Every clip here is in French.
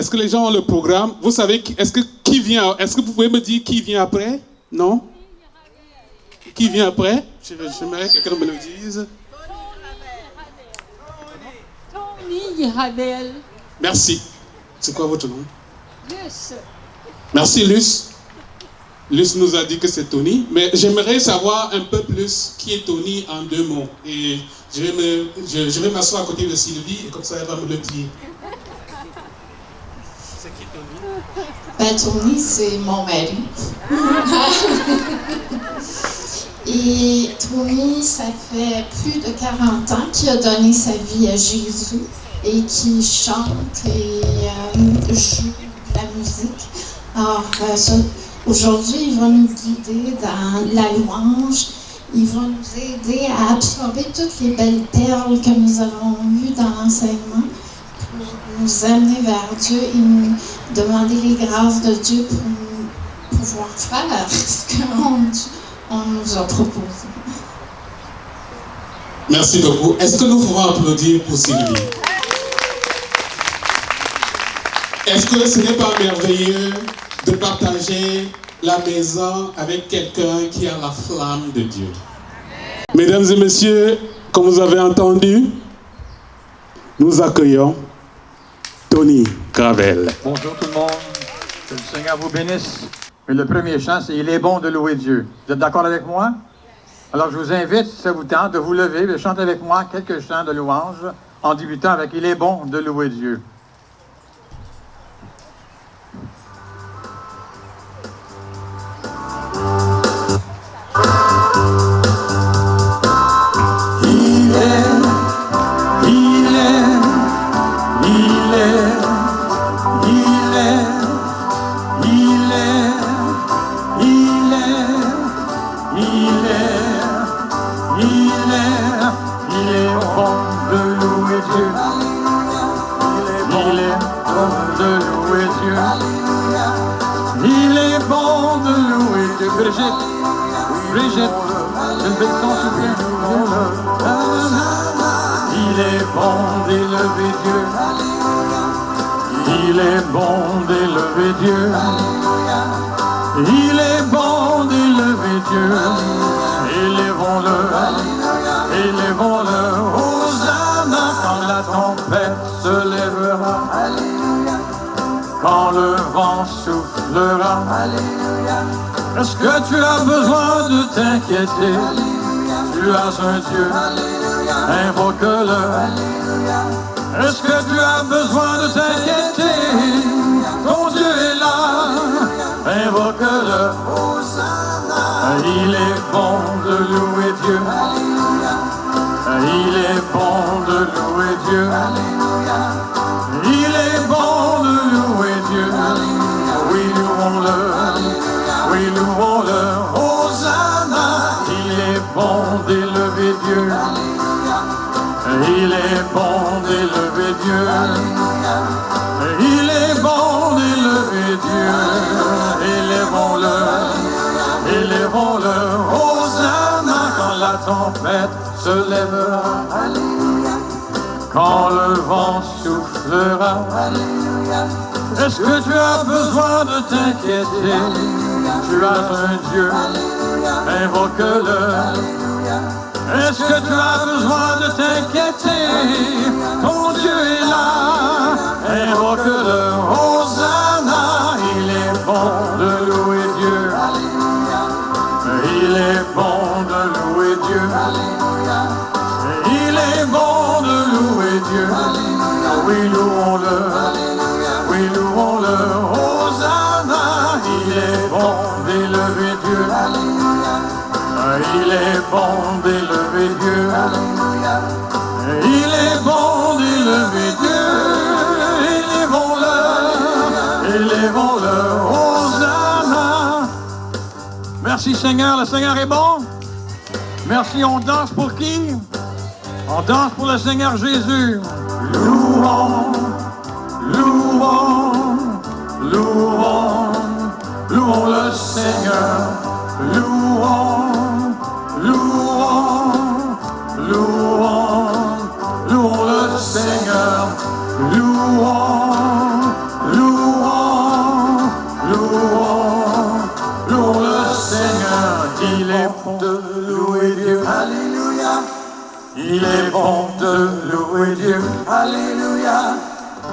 est-ce que les gens ont le programme? Vous savez, est-ce que vous pouvez me dire qui vient après? Non? Qui vient après? J'aimerais que quelqu'un me le dise. Tony Ravel. Merci. C'est quoi votre nom? Luce. Merci, Luce. Luce nous a dit que c'est Tony, mais j'aimerais savoir un peu plus qui est Tony en 2 mots. Et je vais m'asseoir à côté de Sylvie et comme ça elle va me le dire. C'est qui Tony? Tony, c'est mon mari. Et Tony, ça fait plus de 40 ans qu'il a donné sa vie à Jésus et qui chante et joue de la musique. Alors, aujourd'hui, il va nous guider dans la louange. Il va nous aider à absorber toutes les belles perles que nous avons eues dans l'enseignement pour nous amener vers Dieu et nous demander les grâces de Dieu pour pouvoir faire ce qu'on nous a proposé. Merci beaucoup. Est-ce que nous pouvons applaudir pour Sylvie? Est-ce que ce n'est pas merveilleux de partager la maison avec quelqu'un qui a la flamme de Dieu? Mesdames et messieurs, comme vous avez entendu, nous accueillons Tony Ravel. Bonjour tout le monde, que le Seigneur vous bénisse. Mais le premier chant, c'est « Il est bon de louer Dieu ». Vous êtes d'accord avec moi? Alors je vous invite, si ça vous tente, de vous lever et de chanter avec moi quelques chants de louange en débutant avec « Il est bon de louer Dieu ». Brigitte, une belle son s'il vous plaît. Il est bon d'élever Dieu. Il est bon d'élever Dieu. Il est bon d'élever Dieu. Élevons-le, élevons-le. Hosanna quand la tempête se lèvera. Quand le vent soufflera. Est-ce que tu as besoin de t'inquiéter? Tu as un Dieu, invoque-le. Est-ce que tu as besoin de t'inquiéter? Ton Dieu est là, invoque-le. Il est bon de louer Dieu. Il est bon de louer Dieu. Il est bon de louer Dieu. Oui, louons-le. Oui, louons-le, Hosanna. Il est bon d'élever Dieu. Il est bon d'élever Dieu. Il est bon d'élever Dieu. Élevons-le, élevons-le, Hosanna quand la tempête se lèvera. Quand le vent soufflera. Est-ce que tu as besoin de t'inquiéter? Tu as un Dieu, invoque-le. Est-ce que tu as besoin de t'inquiéter? Ton Dieu est là, invoque-le. Hosanna, il est bon de louer Dieu. Il est bon de louer Dieu. Il est bon de louer Dieu. Oui, louons-le. Oui, louons-le. Hosanna, il est bon d'élever Dieu. Il est bon d'élever Dieu. Il est bon d'élever Dieu. Élevons-le, élevons-le. Hosanna. Merci Seigneur, le Seigneur est bon. Merci, on danse pour qui? On danse pour le Seigneur Jésus. Louons, louons, louons, louons le Seigneur. Louons, louons, louons, louons le Seigneur. Louons, Il est bon de louer Dieu. Alléluia. Il est bon de louer Dieu. Alléluia.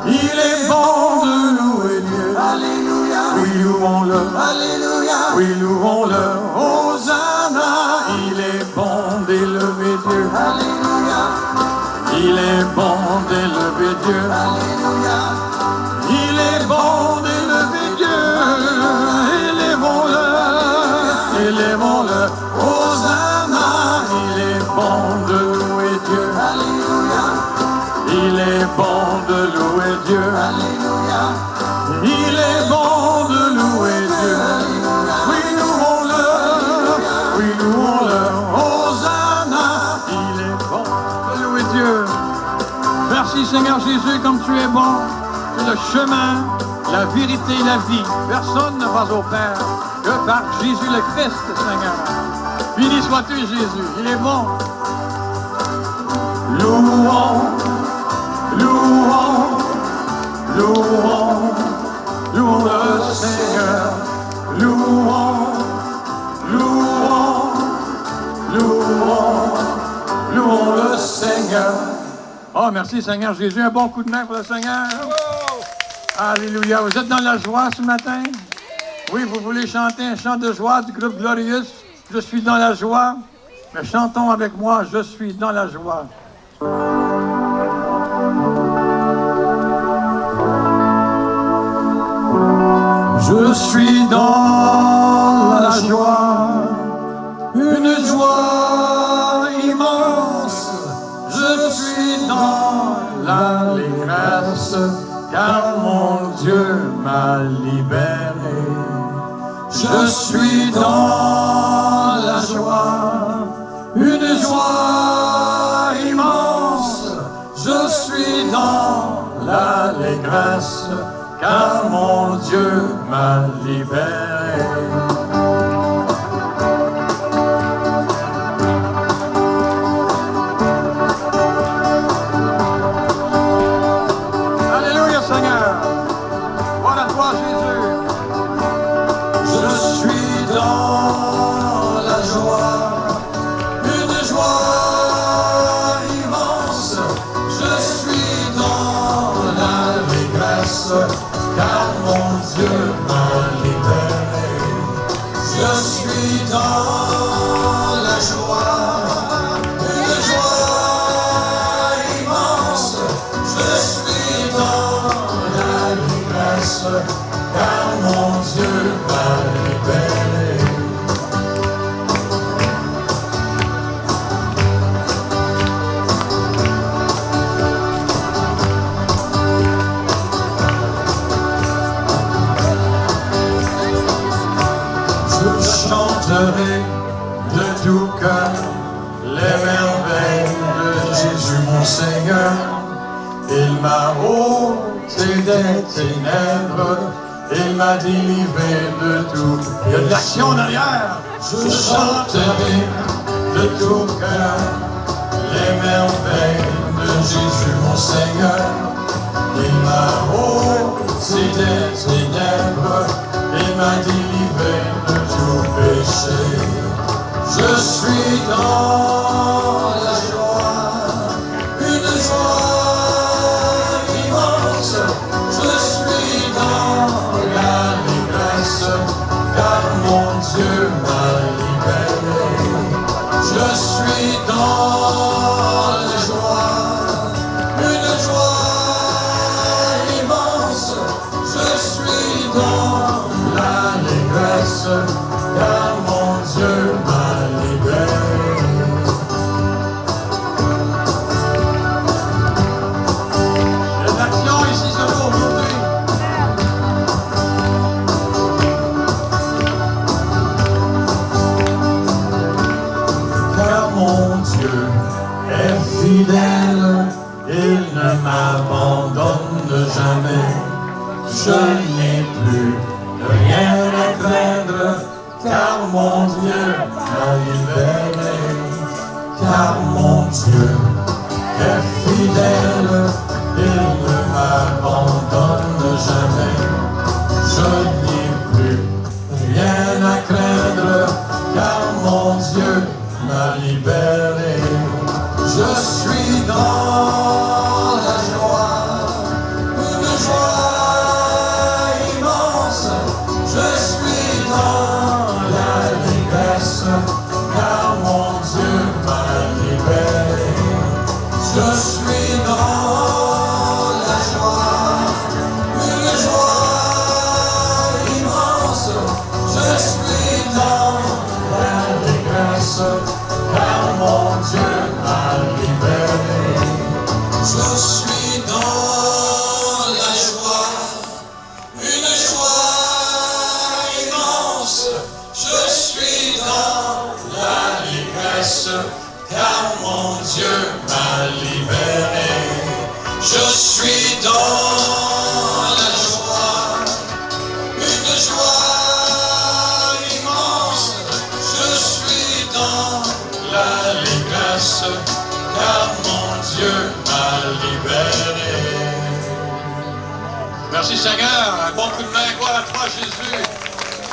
Il est bon de louer Dieu. Alléluia. Oui, louons-le. Alléluia. Oui, louons-le. Hosanna. Il est bon d'élever Dieu. Alléluia. Il est bon d'élever Dieu. Alléluia. Il est bon d'élever Dieu. Élevons-le. Élevons-le. Hosanna. Il est bon de louer Dieu. Alléluia. Il est bon de louer Dieu. Alléluia. Il est bon de louer Dieu. Oui, louons-le. Oui, louons-le. Hosanna. Il est bon de louer Dieu. Merci Seigneur Jésus, comme tu es bon. Tu es le chemin, la vérité et la vie. Personne ne va au Père que par Jésus le Christ, Seigneur. Béni sois-tu Jésus, il est bon. Louons, louons, louons, louons le Seigneur. Louons, louons, louons, louons le Seigneur. Oh, merci Seigneur Jésus. Un bon coup de main pour le Seigneur. Alléluia. Vous êtes dans la joie ce matin? Oui, vous voulez chanter un chant de joie du groupe Glorious? Je suis dans la joie. Mais chantons avec moi, je suis dans la joie. Je suis dans la joie, une joie immense. Je suis dans l'allégresse, car mon Dieu m'a libéré. Je suis dans la joie, une joie immense. Je suis dans l'allégresse, car mon Dieu m'a libéré. Alléluia Seigneur, voilà toi Jésus. Je suis dans la joie, une joie immense. Je suis dans l'allégresse, car mon Dieu m'a libéré. Je suis dans la joie, une joie immense. Je suis dans l'allégresse, car mon Dieu m'a libéré. Je chanterai de tout cœur les merveilles de Jésus mon Seigneur. Il m'a ôté des ténèbres, il m'a délivré de tout. Il y a de l'action en arrière. Je chanterai de tout cœur les merveilles de Jésus mon Seigneur. Il m'a ôté des ténèbres, il m'a délivré de tout péché. Je suis dans la joie, une joie immense. Je suis dans l'allégresse, car mon Dieu m'a libéré. Je suis dans la joie, une joie immense. Je suis dans l'allégresse, car mon Dieu m'a libéré. Il y a de l'action ici ce jour aujourd'hui. Car mon Dieu est fidèle, il ne m'abandonne jamais. Je n'ai plus rien à craindre, car mon Dieu m'a libéré. Car mon Dieu est fidèle, il ne m'abandonne jamais. Je n'ai plus rien à craindre, car m'a libéré. Je suis dans la joie, une joie immense. Je suis dans l'allégresse, car mon Dieu m'a libéré. Je suis dans la joie, une joie immense. Je suis dans l'allégresse, car mon Dieu m'a libéré. Je suis dans la joie, une joie immense. Je suis dans l'allégresse, car mon Dieu m'a libéré. Je suis dans la joie, une joie immense. Je suis dans l'allégresse, car mon Dieu m'a libéré. Merci Seigneur, un bon coup de main, gloire à toi Jésus.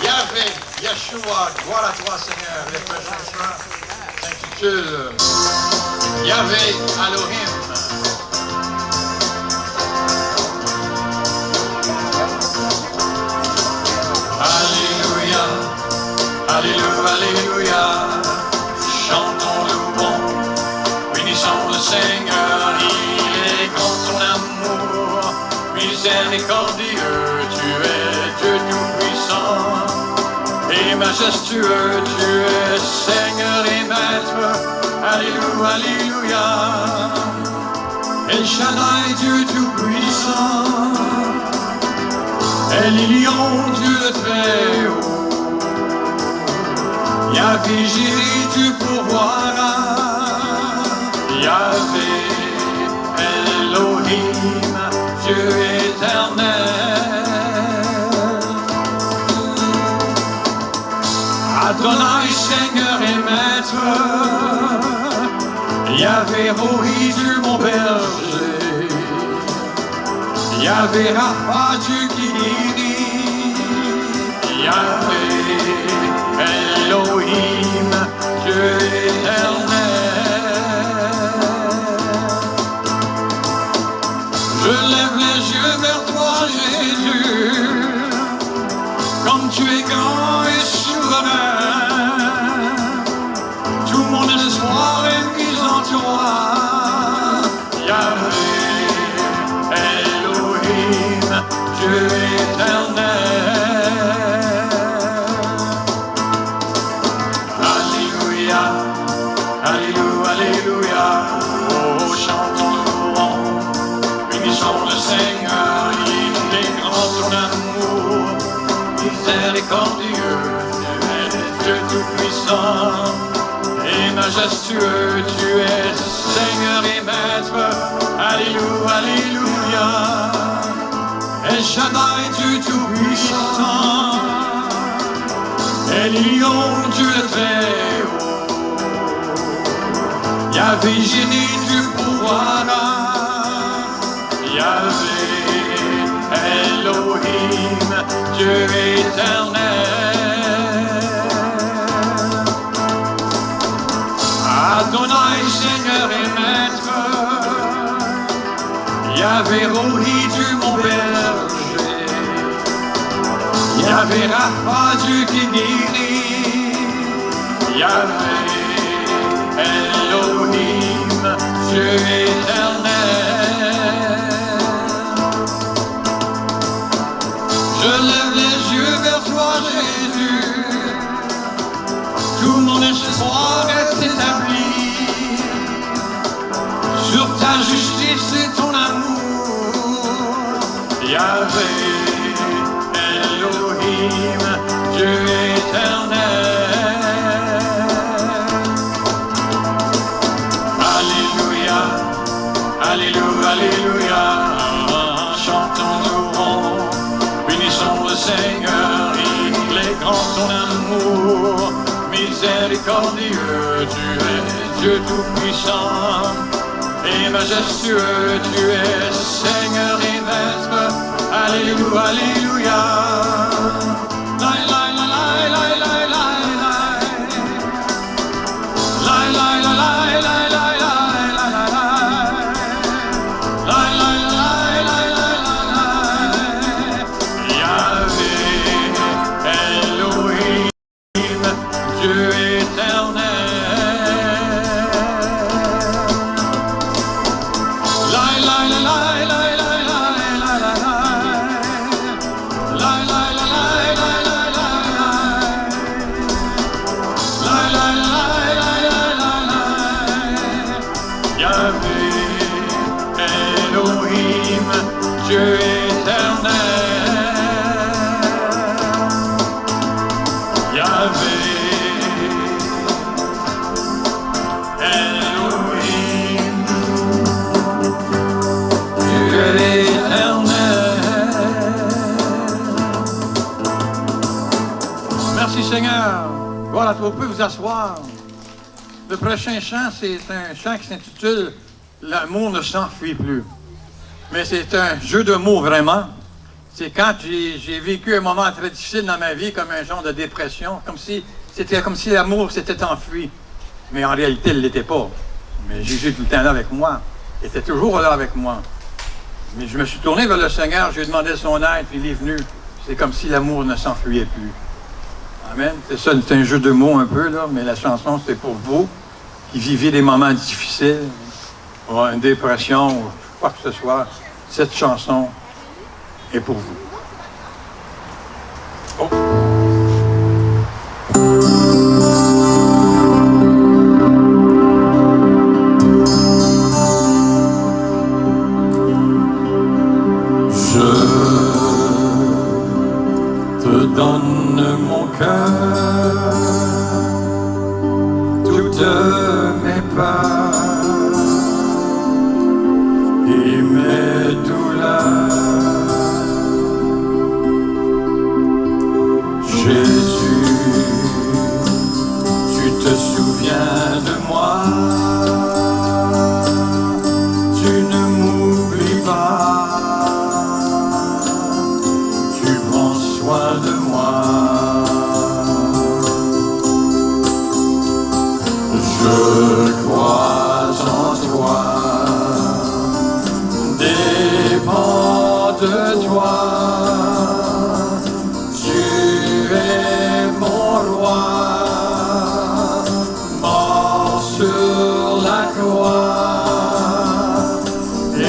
Yahvé, Yeshua, gloire à toi Seigneur. Les prochains chants s'intitulent Yahvé Elohim. Alléluia, Alléluia, Alléluia. Chantons louons, bénissons le Seigneur. Il est grand ton amour, miséricordieux. Tu es Dieu tout-puissant et majestueux. Tu es Seigneur et Maître. Alléluia, Alléluia. El Shaddai, Dieu tout-puissant. Elion, Dieu le Très-Haut. Yahvé, Jireh, Dieu pourvoira. Yahvé, Elohim, Dieu éternel. Adonai, Seigneur et Maître. Yahvé, Rohi, Dieu mon berger. Yahvé, Rapha, Dieu qui guérit. Yahvé, Elohim, Dieu éternel. Je lève les yeux vers toi, Jésus, comme tu es grand et souverain. Tout mon espoir est mis en toi. Yahvé, Elohim, Dieu éternel. Alléluia, Alléluia, Alléluia. Oh, chantons louons, bénissons le Seigneur. Il est grand ton amour, miséricordieux. Tu es Dieu tout-puissant et majestueux. Tu es Seigneur et Maître. Alléluia, Alléluia. El Shaddai, Dieu tout-puissant. Elion, Dieu le Très-Haut. Yahvé, Jireh, Dieu pourvoira. Yahvé, Elohim, Dieu éternel. Adonai, Seigneur et Maître. Yahvé, Rohi, Dieu mon berger. Yahvé, Rapha, Dieu qui guérit. Yahvé, Elohim, Dieu éternel. Je lève les yeux vers toi, Jésus. Tout mon espoir est établi sur ta justice et ton amour. Yahvé, Elohim, Dieu éternel. Alléluia, Alléluia, Alléluia. Chantons louons, bénissons le Seigneur. Il est grand ton amour, miséricordieux. Tu es Dieu tout-puissant et majestueux. Tu es Seigneur et Maître. Alléluia, Alléluia. La la la la la la la la. Dieu éternel, Yahvé, Elohim, Dieu éternel. Merci Seigneur. Voilà, vous pouvez vous asseoir. Le prochain chant, c'est un chant qui s'intitule « L'amour ne s'enfuit plus ». Mais c'est un jeu de mots, vraiment. C'est quand j'ai vécu un moment très difficile dans ma vie, comme un genre de dépression, c'était comme si l'amour s'était enfui. Mais en réalité, il ne l'était pas. Mais Jésus est tout le temps là avec moi. Il était toujours là avec moi. Mais je me suis tourné vers le Seigneur, je lui ai demandé son aide, puis il est venu. C'est comme si l'amour ne s'enfuyait plus. Amen. C'est ça, c'est un jeu de mots un peu, là, mais la chanson, c'est pour vous qui vivez des moments difficiles, ou une dépression, ou quoi que ce soit. Cette chanson est pour vous. Oh. Je te donne mon cœur, toutes mes peurs et mes douleurs. Jésus, tu te souviens de moi, tu ne m'oublies pas, tu prends soin de moi. Je crois en toi, dépend de toi, tu es mon roi, mort sur la croix et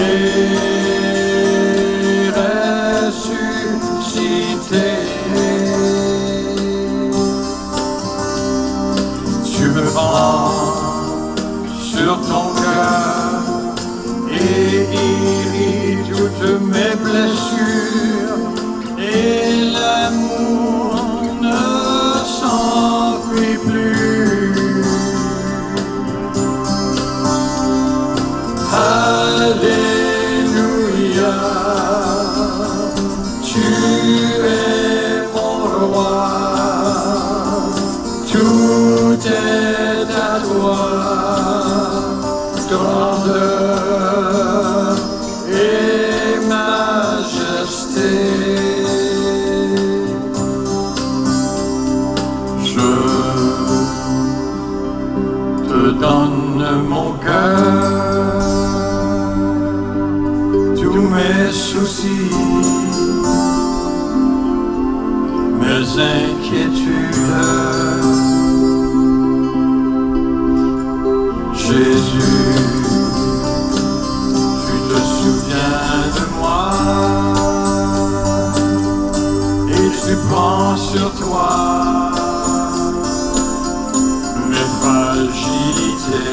ressuscité. Tu me prends sur ton cœur et guéris toutes mes blessures, et l'amour ne s'enfuit plus. Alléluia, tu es mon roi, tout est à toi, grandeur et majesté. Je te donne mon cœur, tous mes soucis, mes inquiétudes. Jésus, tu te souviens de moi et tu prends sur toi mes fragilités.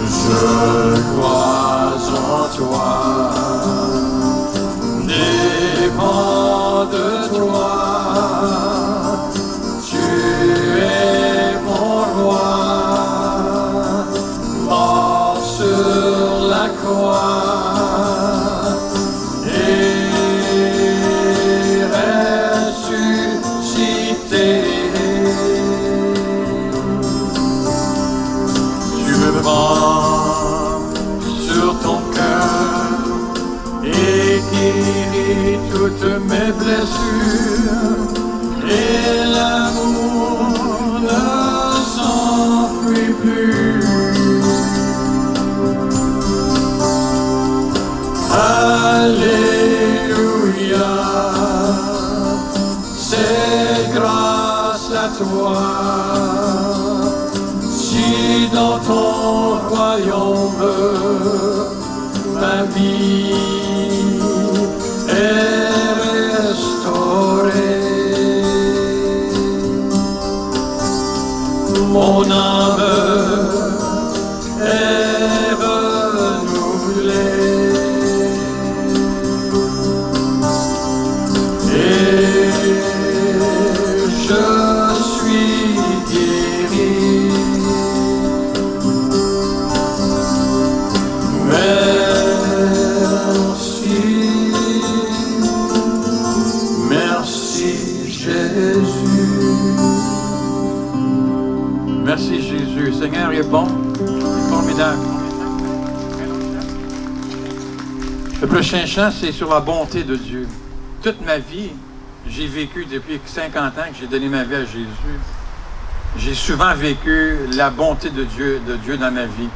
Je crois en toi, dépend de toi. Et ressuscité, tu me prends sur ton cœur et guéris toutes mes blessures, et l'amour ne s'enfuit plus. Alléluia, c'est grâce à toi si dans ton royaume ma vie est restaurée. Mon âme est Jésus. Merci Jésus. Seigneur, il est bon, il est formidable. Le prochain chant, c'est sur la bonté de Dieu. Toute ma vie, j'ai vécu depuis 50 ans que j'ai donné ma vie à Jésus. J'ai souvent vécu la bonté de Dieu dans ma vie.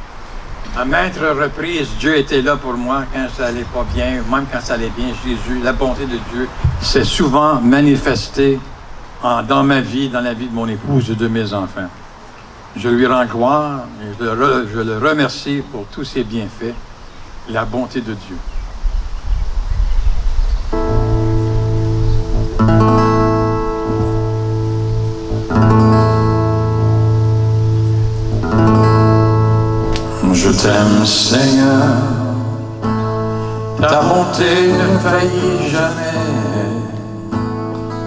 À maintes reprises, Dieu était là pour moi quand ça allait pas bien, même quand ça allait bien. Jésus, la bonté de Dieu s'est souvent manifestée dans ma vie, dans la vie de mon épouse et de mes enfants. Je lui rends gloire et je le remercie pour tous ses bienfaits, la bonté de Dieu. Je t'aime, Seigneur, ta bonté ne faillit jamais.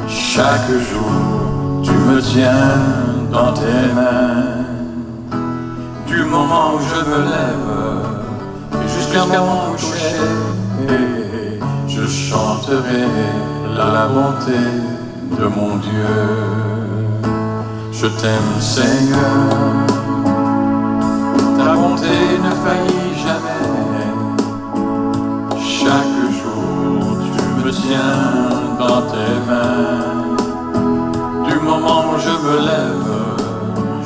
Chaque jour, tu me tiens dans tes mains. Du moment où je me lève jusqu'à mon coucher, je chanterai la bonté de mon Dieu. Je t'aime, Seigneur. Ta bonté ne faillit jamais. Chaque jour, tu me tiens dans tes mains. Du moment où je me lève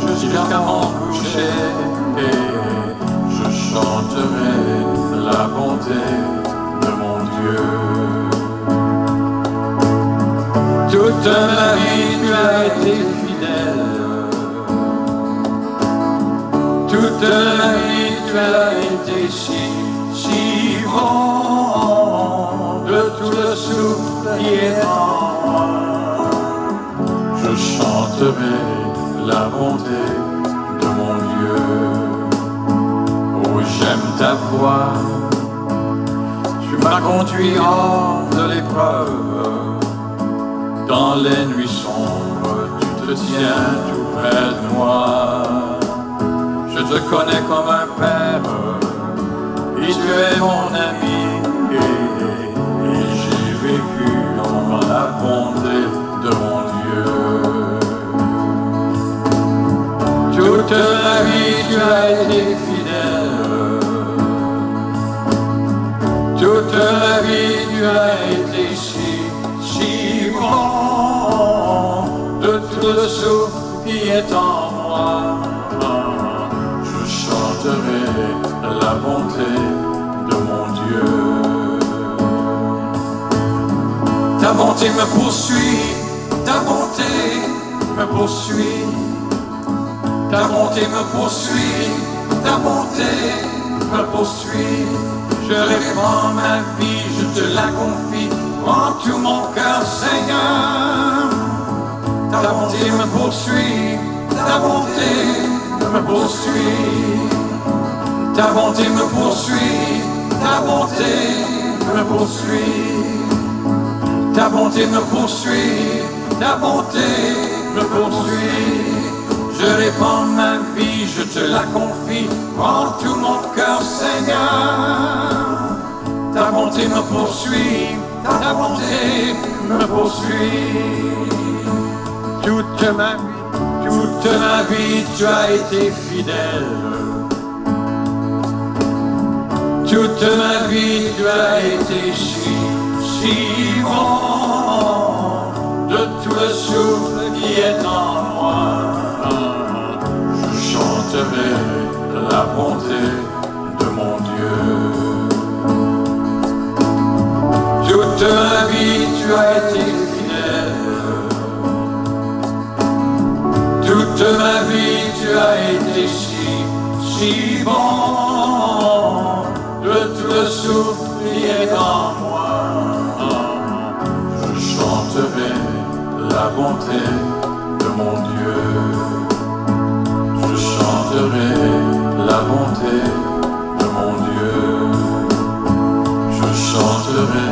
jusqu'à mon coucher, je chanterai la bonté de mon Dieu. Toute ma vie, tu as été fidèle. Toute la vie, tu as été si bon, de tout le souffle qui est en moi. Je chanterai la bonté de mon Dieu. Oh, j'aime ta voix, tu m'as conduit hors de l'épreuve. Dans les nuits sombres, tu te tiens tout près de moi. Je te connais comme un père, et tu es mon ami, et j'ai vécu dans la bonté de mon Dieu. Toute la vie tu as été fidèle, toute la vie tu as été si bon, de tout le souffle qui est en moi. Je chanterai la bonté de mon Dieu. Ta bonté me poursuit, ta bonté me poursuit. Ta bonté me poursuit, ta bonté me poursuit. Je répands ma vie, je te la confie, en tout mon cœur, Seigneur. Ta bonté me poursuit, ta bonté me poursuit. Ta bonté me poursuit, ta bonté me poursuit. Ta bonté me poursuit, ta bonté me poursuit. Je répands ma vie, je te la confie, en tout mon cœur, Seigneur. Ta bonté me poursuit, ta bonté me poursuit. Toute ma vie, tu as été fidèle. Toute ma vie, tu as été si bon, de tout le souffle qui est en moi. Je chanterai la bonté de mon Dieu. Toute ma vie, tu as été fidèle. Toute ma vie, tu as été si bon, de tout le souffle qui est en moi. Je chanterai la bonté de mon Dieu. Je chanterai la bonté de mon Dieu. Je chanterai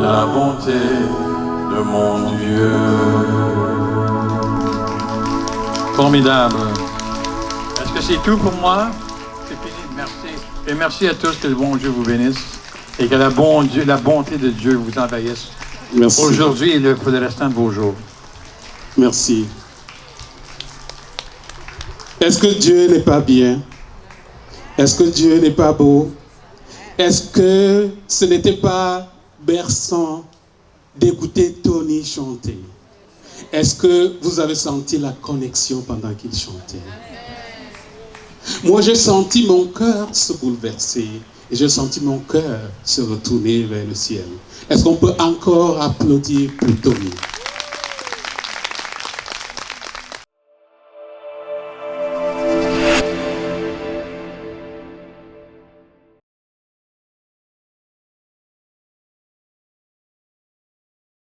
la bonté de mon Dieu. Formidable. Est-ce que c'est tout pour moi? C'est fini. Merci. Et merci à tous. Que le bon Dieu vous bénisse. Et que la bonté de Dieu vous envahisse. Merci. Aujourd'hui et pour le restant de vos jours. Merci. Est-ce que Dieu n'est pas bien? Est-ce que Dieu n'est pas beau? Est-ce que ce n'était pas berçant d'écouter Tony chanter? Est-ce que vous avez senti la connexion pendant qu'il chantait? Moi, j'ai senti mon cœur se bouleverser et j'ai senti mon cœur se retourner vers le ciel. Est-ce qu'on peut encore applaudir pour Tony?